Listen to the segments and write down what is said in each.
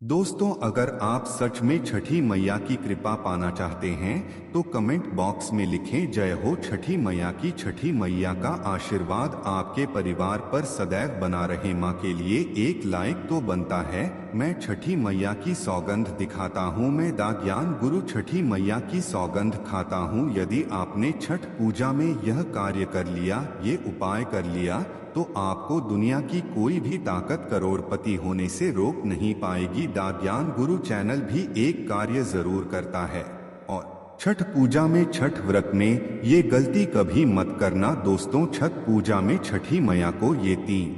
दोस्तों, अगर आप सच में छठी मैया की कृपा पाना चाहते हैं तो कमेंट बॉक्स में लिखें जय हो छठी मैया की। छठी मैया का आशीर्वाद आपके परिवार पर सदैव बना रहे। माँ के लिए एक लाइक तो बनता है। मैं छठी मैया की सौगंध दिखाता हूँ, मैं दाज्ञान गुरु छठी मैया की सौगंध खाता हूँ। यदि आपने छठ पूजा में यह कार्य कर लिया, ये उपाय कर लिया, तो आपको दुनिया की कोई भी ताकत करोड़पति होने से रोक नहीं पाएगी। दाज्ञान गुरु चैनल भी एक कार्य जरूर करता है, और छठ पूजा में, छठ व्रत में ये गलती कभी मत करना दोस्तों। छठ पूजा में छठी मैया को ये 3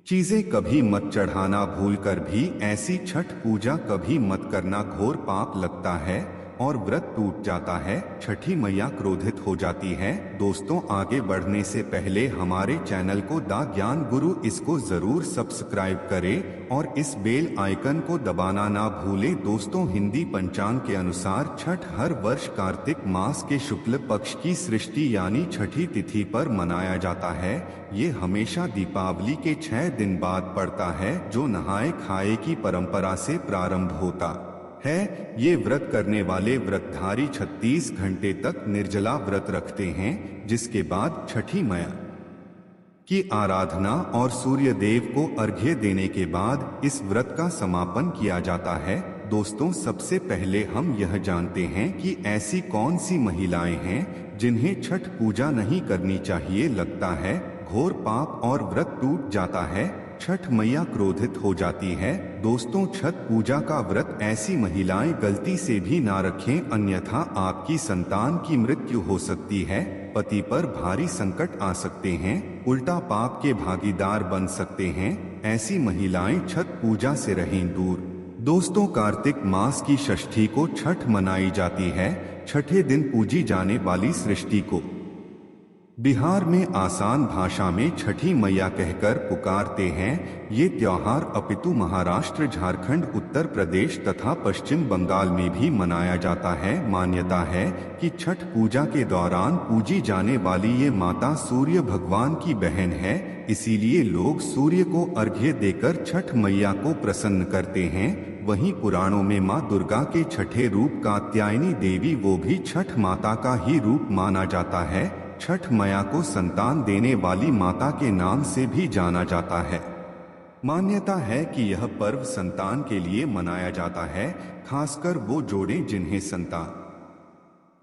चीजें कभी मत चढ़ाना। भूल कर भी ऐसी छठ पूजा कभी मत करना, घोर पाप लगता है और व्रत टूट जाता है। छठी मैया क्रोधित हो जाती है। दोस्तों, आगे बढ़ने से पहले हमारे चैनल को दाज्ञान गुरु इसको जरूर सब्सक्राइब करें और इस बेल आइकन को दबाना ना भूलें। दोस्तों, हिंदी पंचांग के अनुसार छठ हर वर्ष कार्तिक मास के शुक्ल पक्ष की सृष्टि यानी छठी तिथि पर मनाया जाता है। ये हमेशा दीपावली के 6 दिन बाद पड़ता है, जो नहाए खाए की परंपरा से प्रारंभ होता है। ये व्रत करने वाले व्रतधारी 36 घंटे तक निर्जला व्रत रखते हैं, जिसके बाद छठी मैया की आराधना और सूर्य देव को अर्घ्य देने के बाद इस व्रत का समापन किया जाता है। दोस्तों, सबसे पहले हम यह जानते हैं कि ऐसी कौन सी महिलाएं हैं जिन्हें छठ पूजा नहीं करनी चाहिए। लगता है घोर पाप और व्रत टूट जाता है, छठ मैया क्रोधित हो जाती है। दोस्तों, छठ पूजा का व्रत ऐसी महिलाएं गलती से भी ना रखें, अन्यथा आपकी संतान की मृत्यु हो सकती है, पति पर भारी संकट आ सकते हैं, उल्टा पाप के भागीदार बन सकते हैं। ऐसी महिलाएं छठ पूजा से रहें दूर। दोस्तों, कार्तिक मास की षष्ठी को छठ मनाई जाती है। छठे दिन पूजी जाने वाली सृष्टि को बिहार में आसान भाषा में छठी मैया कहकर पुकारते हैं। ये त्योहार अपितु महाराष्ट्र, झारखंड, उत्तर प्रदेश तथा पश्चिम बंगाल में भी मनाया जाता है। मान्यता है कि छठ पूजा के दौरान पूजी जाने वाली ये माता सूर्य भगवान की बहन है, इसीलिए लोग सूर्य को अर्घ्य देकर छठ मैया को प्रसन्न करते हैं। वहीं पुराणों में माँ दुर्गा के छठे रूप कात्यायनी देवी, वो भी छठ माता का ही रूप माना जाता है। छठ मैया को संतान देने वाली माता के नाम से भी जाना जाता है। मान्यता है कि यह पर्व संतान के लिए मनाया जाता है, खासकर वो जोड़े जिन्हें संतान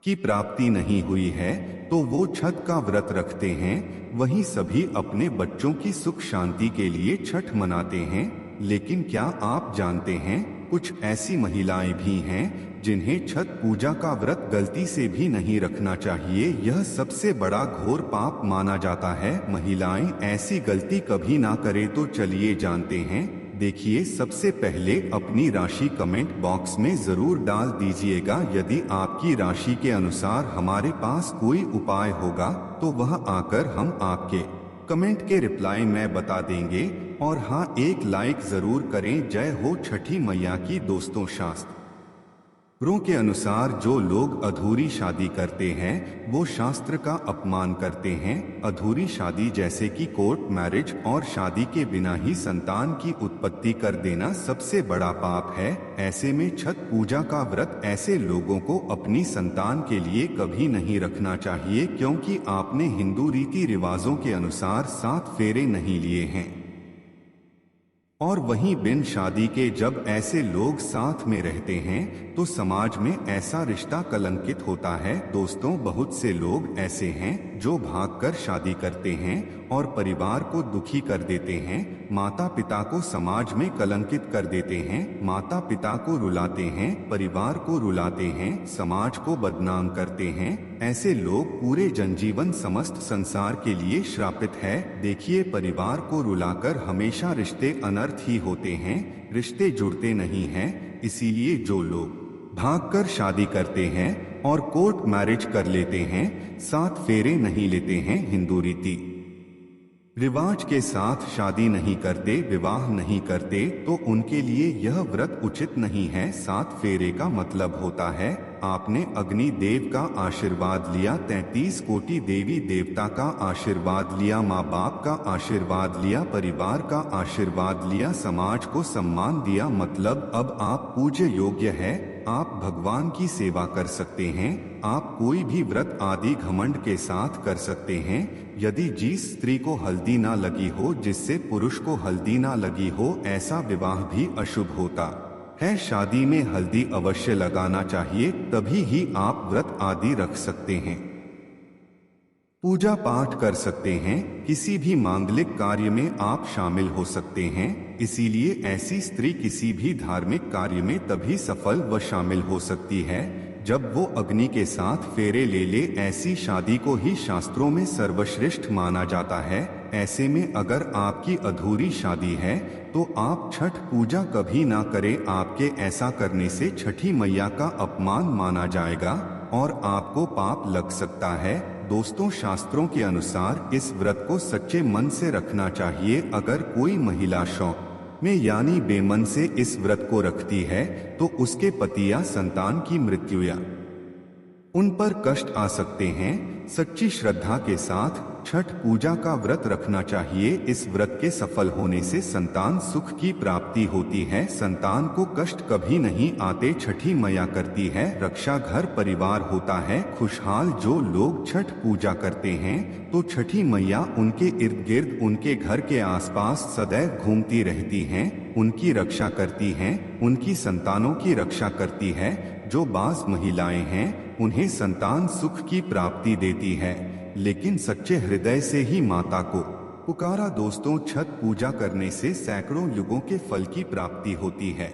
की प्राप्ति नहीं हुई है तो वो छठ का व्रत रखते हैं। वहीं सभी अपने बच्चों की सुख शांति के लिए छठ मनाते हैं। लेकिन क्या आप जानते हैं, कुछ ऐसी महिलाएं भी हैं जिन्हें छठ पूजा का व्रत गलती से भी नहीं रखना चाहिए। यह सबसे बड़ा घोर पाप माना जाता है। महिलाएं ऐसी गलती कभी ना करें, तो चलिए जानते हैं। देखिए, सबसे पहले अपनी राशि कमेंट बॉक्स में जरूर डाल दीजिएगा। यदि आपकी राशि के अनुसार हमारे पास कोई उपाय होगा तो वह आकर हम आपके कमेंट के रिप्लाई में बता देंगे। और हाँ, एक लाइक जरूर करें। जय हो छठी मैया की। दोस्तों, शास्त्रों के अनुसार जो लोग अधूरी शादी करते हैं वो शास्त्र का अपमान करते हैं। अधूरी शादी जैसे कि कोर्ट मैरिज और शादी के बिना ही संतान की उत्पत्ति कर देना सबसे बड़ा पाप है। ऐसे में छठ पूजा का व्रत ऐसे लोगों को अपनी संतान के लिए कभी नहीं रखना चाहिए, क्योंकि आपने हिंदू रीति रिवाजों के अनुसार 7 फेरे नहीं लिए हैं। और वहीं बिन शादी के जब ऐसे लोग साथ में रहते हैं तो समाज में ऐसा रिश्ता कलंकित होता है। दोस्तों, बहुत से लोग ऐसे हैं जो भागकर शादी करते हैं और परिवार को दुखी कर देते हैं, माता पिता को समाज में कलंकित कर देते हैं, माता पिता को रुलाते हैं, परिवार को रुलाते हैं, समाज को बदनाम करते हैं। ऐसे लोग पूरे जनजीवन समस्त संसार के लिए श्रापित है। देखिए, परिवार को रुलाकर हमेशा रिश्ते अनर्थ ही होते हैं, रिश्ते जुड़ते नहीं हैं। इसीलिए जो लोग भागकर शादी करते हैं और कोर्ट मैरिज कर लेते हैं, 7 फेरे नहीं लेते हैं, हिंदू रीति रिवाज के साथ शादी नहीं करते, विवाह नहीं करते, तो उनके लिए यह व्रत उचित नहीं है। 7 फेरे का मतलब होता है आपने अग्नि देव का आशीर्वाद लिया, 33 कोटि देवी देवता का आशीर्वाद लिया, माँ बाप का आशीर्वाद लिया, परिवार का आशीर्वाद लिया, समाज को सम्मान दिया, मतलब अब आप पूज्य योग्य है। आप भगवान की सेवा कर सकते हैं। आप कोई भी व्रत आदि घमंड के साथ कर सकते हैं। यदि जिस स्त्री को हल्दी ना लगी हो, जिससे पुरुष को हल्दी ना लगी हो, ऐसा विवाह भी अशुभ होता है। शादी में हल्दी अवश्य लगाना चाहिए, तभी ही आप व्रत आदि रख सकते हैं, पूजा पाठ कर सकते हैं, किसी भी मांगलिक कार्य में आप शामिल हो सकते हैं। इसीलिए ऐसी स्त्री किसी भी धार्मिक कार्य में तभी सफल व शामिल हो सकती है जब वो अग्नि के साथ फेरे ले ले। ऐसी शादी को ही शास्त्रों में सर्वश्रेष्ठ माना जाता है। ऐसे में अगर आपकी अधूरी शादी है तो आप छठ पूजा कभी ना करें। आपके ऐसा करने से छठी मैया का अपमान माना जाएगा और आपको पाप लग सकता है। दोस्तों, शास्त्रों के अनुसार इस व्रत को सच्चे मन से रखना चाहिए। अगर कोई महिला शौक में यानी बेमन से इस व्रत को रखती है तो उसके पति या संतान की मृत्यु या उन पर कष्ट आ सकते हैं। सच्ची श्रद्धा के साथ छठ पूजा का व्रत रखना चाहिए। इस व्रत के सफल होने से संतान सुख की प्राप्ति होती है, संतान को कष्ट कभी नहीं आते। छठी मैया करती है रक्षा, घर परिवार होता है खुशहाल। जो लोग छठ पूजा करते हैं तो छठी मैया उनके इर्द गिर्द, उनके घर के आसपास सदैव घूमती रहती हैं, उनकी रक्षा करती हैं, उनकी संतानों की रक्षा करती है। जो बास महिलाएं हैं उन्हें संतान सुख की प्राप्ति देती है, लेकिन सच्चे हृदय से ही माता को पुकारा। दोस्तों, छठ पूजा करने से सैकड़ों युगों के फल की प्राप्ति होती है।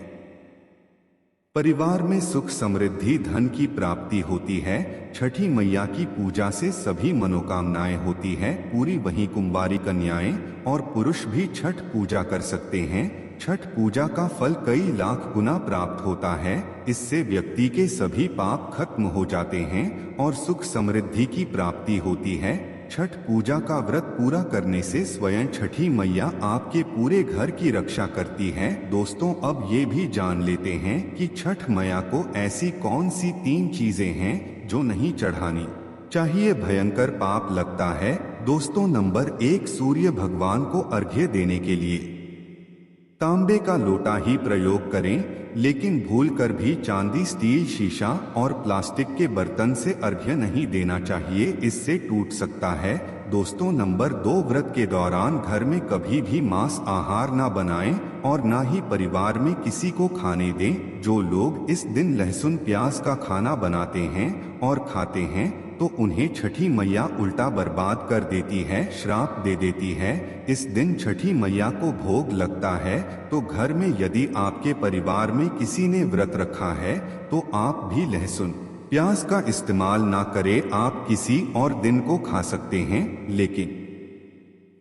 परिवार में सुख समृद्धि धन की प्राप्ति होती है। छठी मैया की पूजा से सभी मनोकामनाएं होती है पूरी। वहीं कुंवारी कन्याएं और पुरुष भी छठ पूजा कर सकते हैं। छठ पूजा का फल कई लाख गुना प्राप्त होता है। इससे व्यक्ति के सभी पाप खत्म हो जाते हैं और सुख समृद्धि की प्राप्ति होती है। छठ पूजा का व्रत पूरा करने से स्वयं छठी मैया आपके पूरे घर की रक्षा करती है। दोस्तों, अब ये भी जान लेते हैं कि छठ मैया को ऐसी कौन सी 3 चीजें हैं जो नहीं चढ़ानी चाहिए, भयंकर पाप लगता है। दोस्तों, नंबर 1, सूर्य भगवान को अर्घ्य देने के लिए तांबे का लोटा ही प्रयोग करें, लेकिन भूलकर भी चांदी, स्टील, शीशा और प्लास्टिक के बर्तन से अर्घ्य नहीं देना चाहिए, इससे टूट सकता है। दोस्तों, नंबर 2, व्रत के दौरान घर में कभी भी मांस आहार ना बनाएं और ना ही परिवार में किसी को खाने दें। जो लोग इस दिन लहसुन प्याज का खाना बनाते हैं और खाते हैं तो उन्हें छठी मैया उल्टा बर्बाद कर देती है, श्राप दे देती है। इस दिन छठी मैया को भोग लगता है, तो घर में यदि आपके परिवार में किसी ने व्रत रखा है तो आप भी लहसुन प्याज का इस्तेमाल ना करें। आप किसी और दिन को खा सकते हैं, लेकिन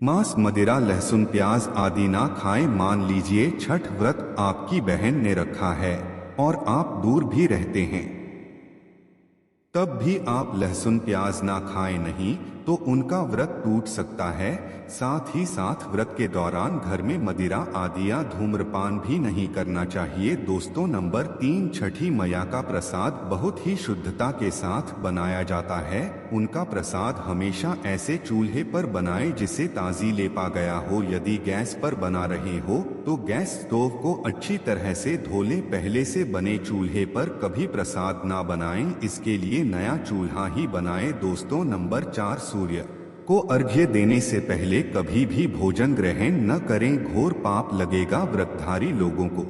मांस, मदिरा, लहसुन, प्याज आदि ना खाएं। मान लीजिए छठ व्रत आपकी बहन ने रखा है और आप दूर भी रहते हैं, तब भी आप लहसुन प्याज ना खाएं नहीं तो उनका व्रत टूट सकता है। साथ ही साथ व्रत के दौरान घर में मदिरा आदि या धूम्रपान भी नहीं करना चाहिए। दोस्तों, नंबर 3, छठी मैया का प्रसाद बहुत ही शुद्धता के साथ बनाया जाता है। उनका प्रसाद हमेशा ऐसे चूल्हे पर बनाएं जिसे ताजी लेपा गया हो। यदि गैस पर बना रहे हो तो गैस स्टोव को अच्छी तरह से धो लें। पहले से बने चूल्हे पर कभी प्रसाद ना बनाएं, इसके लिए नया चूल्हा ही बनाएं। दोस्तों, नंबर 4, सूर्य को अर्घ्य देने से पहले कभी भी भोजन ग्रहण न करें, घोर पाप लगेगा। व्रतधारी लोगों को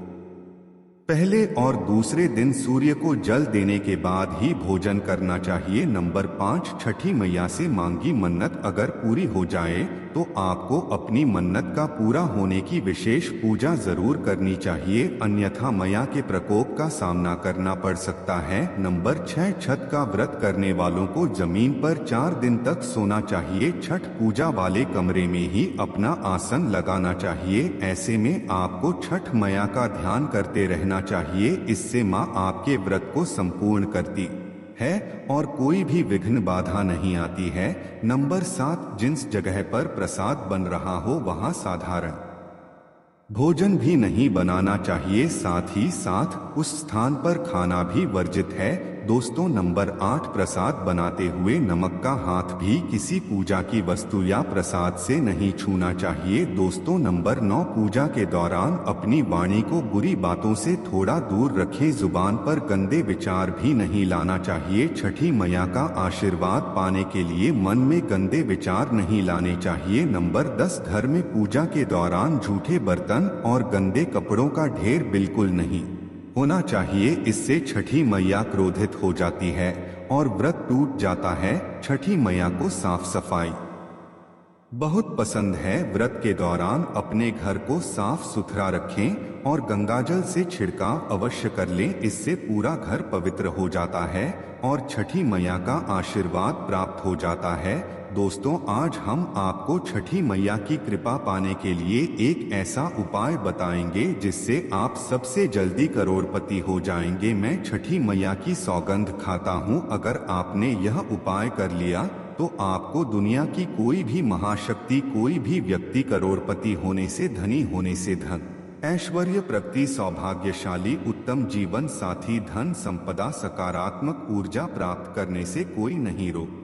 पहले और दूसरे दिन सूर्य को जल देने के बाद ही भोजन करना चाहिए। नंबर 5, छठी मैया से मांगी मन्नत अगर पूरी हो जाए तो आपको अपनी मन्नत का पूरा होने की विशेष पूजा जरूर करनी चाहिए, अन्यथा मैया के प्रकोप का सामना करना पड़ सकता है। नंबर 6, छठ का व्रत करने वालों को जमीन पर 4 दिन तक सोना चाहिए। छठ पूजा वाले कमरे में ही अपना आसन लगाना चाहिए। ऐसे में आपको छठ मैया का ध्यान करते रहना चाहिए, इससे माँ आपके व्रत को संपूर्ण करती है और कोई भी विघ्न बाधा नहीं आती है। नंबर 7, जिस जगह पर प्रसाद बन रहा हो वहां साधारण भोजन भी नहीं बनाना चाहिए, साथ ही साथ उस स्थान पर खाना भी वर्जित है। दोस्तों नंबर 8, प्रसाद बनाते हुए नमक का हाथ भी किसी पूजा की वस्तु या प्रसाद से नहीं छूना चाहिए। दोस्तों नंबर 9, पूजा के दौरान अपनी वाणी को बुरी बातों से थोड़ा दूर रखें, जुबान पर गंदे विचार भी नहीं लाना चाहिए। छठी मैया का आशीर्वाद पाने के लिए मन में गंदे विचार नहीं लाने चाहिए। नंबर 10, घर में पूजा के दौरान झूठे बर्तन और गंदे कपड़ों का ढेर बिल्कुल नहीं होना चाहिए, इससे छठी मैया क्रोधित हो जाती है और व्रत टूट जाता है। छठी मैया को साफ सफाई बहुत पसंद है। व्रत के दौरान अपने घर को साफ सुथरा रखें और गंगाजल से छिड़काव अवश्य कर लें, इससे पूरा घर पवित्र हो जाता है और छठी मैया का आशीर्वाद प्राप्त हो जाता है। दोस्तों आज हम आपको छठी मैया की कृपा पाने के लिए एक ऐसा उपाय बताएंगे जिससे आप सबसे जल्दी करोड़पति हो जाएंगे। मैं छठी मैया की सौगंध खाता हूं, अगर आपने यह उपाय कर लिया तो आपको दुनिया की कोई भी महाशक्ति, कोई भी व्यक्ति करोड़पति होने से, धनी होने से, धन ऐश्वर्य, प्रगति, सौभाग्यशाली, उत्तम जीवन साथी, धन संपदा, सकारात्मक ऊर्जा प्राप्त करने से कोई नहीं रोक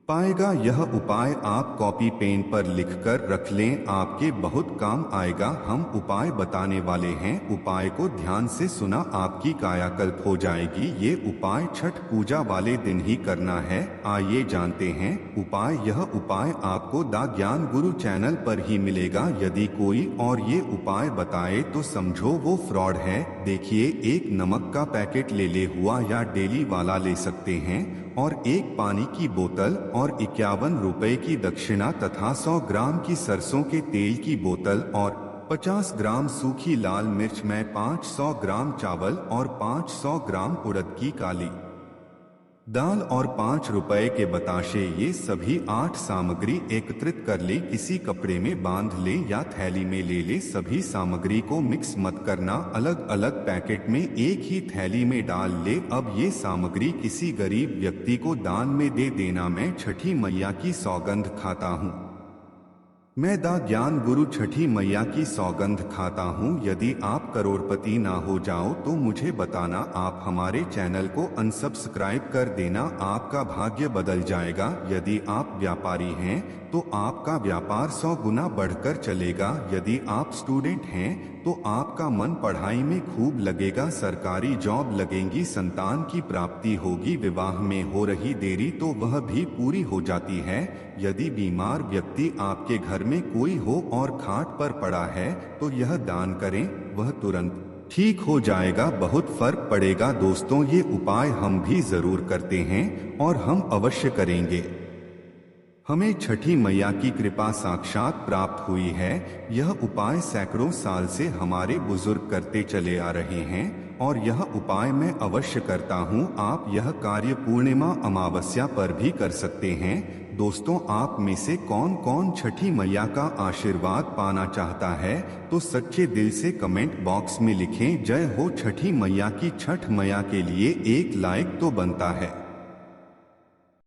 पाएगा। यह उपाय आप कॉपी पेन पर लिखकर रख लें, आपके बहुत काम आएगा। हम उपाय बताने वाले हैं, उपाय को ध्यान से सुना, आपकी कायाकल्प हो जाएगी। ये उपाय छठ पूजा वाले दिन ही करना है। आइए जानते हैं उपाय। यह उपाय आपको द ज्ञान गुरु चैनल पर ही मिलेगा। यदि कोई और ये उपाय बताए तो समझो वो फ्रॉड है। देखिए, एक नमक का पैकेट ले हुआ या डेली वाला ले सकते हैं और एक पानी की बोतल और 51 रुपए की दक्षिणा तथा 100 ग्राम की सरसों के तेल की बोतल और 50 ग्राम सूखी लाल मिर्च में 500 ग्राम चावल और 500 ग्राम उड़द की काली दाल और 5 रुपए के बताशे, ये सभी 8 सामग्री एकत्रित कर ले, किसी कपड़े में बांध ले या थैली में ले ले। सभी सामग्री को मिक्स मत करना, अलग अलग पैकेट में एक ही थैली में डाल ले। अब ये सामग्री किसी गरीब व्यक्ति को दान में दे देना। मैं छठी मैया की सौगंध खाता हूँ, मैं द ज्ञान गुरु छठी मैया की सौगंध खाता हूँ। यदि आप करोड़पति ना हो जाओ तो मुझे बताना, आप हमारे चैनल को अनसब्सक्राइब कर देना, आपका भाग्य बदल जाएगा। यदि आप व्यापारी हैं तो आपका व्यापार 100 गुना बढ़कर चलेगा। यदि आप स्टूडेंट हैं तो आपका मन पढ़ाई में खूब लगेगा, सरकारी जॉब लगेंगी, संतान की प्राप्ति होगी, विवाह में हो रही देरी तो वह भी पूरी हो जाती है। यदि बीमार व्यक्ति आपके घर में कोई हो और खाट पर पड़ा है तो यह दान करें, वह तुरंत ठीक हो जाएगा, बहुत फर्क पड़ेगा। दोस्तों ये उपाय हम भी जरूर करते हैं और हम अवश्य करेंगे। हमें छठी मैया की कृपा साक्षात प्राप्त हुई है। यह उपाय सैकड़ों साल से हमारे बुजुर्ग करते चले आ रहे हैं और यह उपाय मैं अवश्य करता हूँ। आप यह कार्य पूर्णिमा अमावस्या पर भी कर सकते हैं। दोस्तों आप में से कौन कौन छठी मैया का आशीर्वाद पाना चाहता है तो सच्चे दिल से कमेंट बॉक्स में लिखें, जय हो छठी मैया की। छठ मैया के लिए एक लाइक तो बनता है।